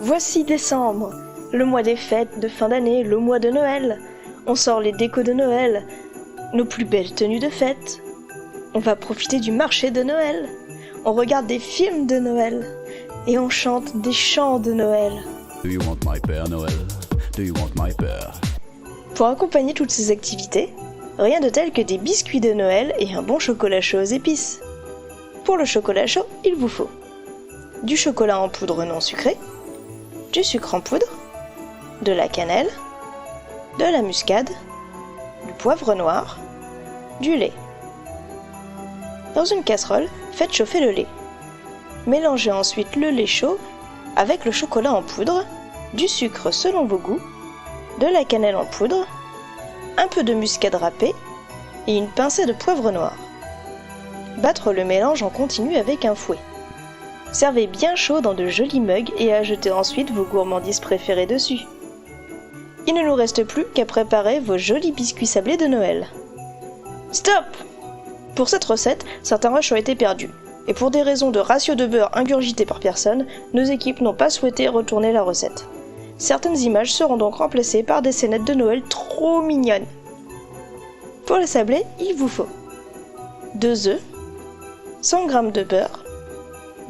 Voici décembre, le mois des fêtes de fin d'année, le mois de Noël. On sort les décos de Noël, nos plus belles tenues de fête. On va profiter du marché de Noël. On regarde des films de Noël. Et on chante des chants de Noël. Do you want my Père Noël? Do you want my Père? Pour accompagner toutes ces activités, rien de tel que des biscuits de Noël et un bon chocolat chaud aux épices. Pour le chocolat chaud, il vous faut du chocolat en poudre non sucré, du sucre en poudre, de la cannelle, de la muscade, du poivre noir, du lait. Dans une casserole, faites chauffer le lait. Mélangez ensuite le lait chaud avec le chocolat en poudre, du sucre selon vos goûts, de la cannelle en poudre, un peu de muscade râpée et une pincée de poivre noir. Battre le mélange en continu avec un fouet. Servez bien chaud dans de jolis mugs et ajoutez ensuite vos gourmandises préférées dessus. Il ne nous reste plus qu'à préparer vos jolis biscuits sablés de Noël. Stop! Pour cette recette, certains rushs ont été perdus. Et pour des raisons de ratio de beurre ingurgité par personne, nos équipes n'ont pas souhaité retourner la recette. Certaines images seront donc remplacées par des scénettes de Noël trop mignonnes. Pour les sablés, il vous faut 2 œufs, 100 g de beurre,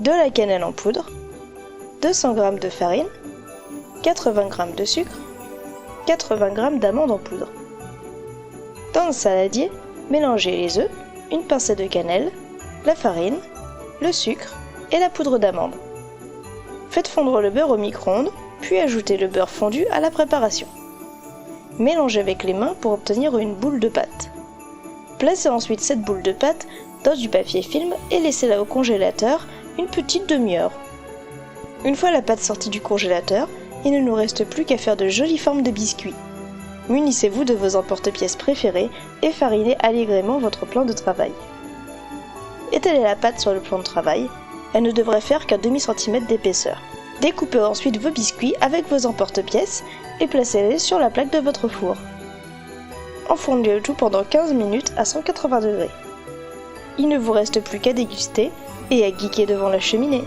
de la cannelle en poudre, 200 g de farine, 80 g de sucre, 80 g d'amandes en poudre. Dans un saladier, mélangez les œufs, une pincée de cannelle, la farine, le sucre et la poudre d'amande. Faites fondre le beurre au micro-ondes, puis ajoutez le beurre fondu à la préparation. Mélangez avec les mains pour obtenir une boule de pâte. Placez ensuite cette boule de pâte dans du papier film et laissez-la au congélateur une petite demi-heure. Une fois la pâte sortie du congélateur, il ne nous reste plus qu'à faire de jolies formes de biscuits. Munissez-vous de vos emporte-pièces préférés et farinez allègrement votre plan de travail. Étalez la pâte sur le plan de travail, elle ne devrait faire qu'un demi-centimètre d'épaisseur. Découpez ensuite vos biscuits avec vos emporte-pièces et placez-les sur la plaque de votre four. Enfournez le tout pendant 15 minutes à 180 degrés. Il ne vous reste plus qu'à déguster et à geeker devant la cheminée.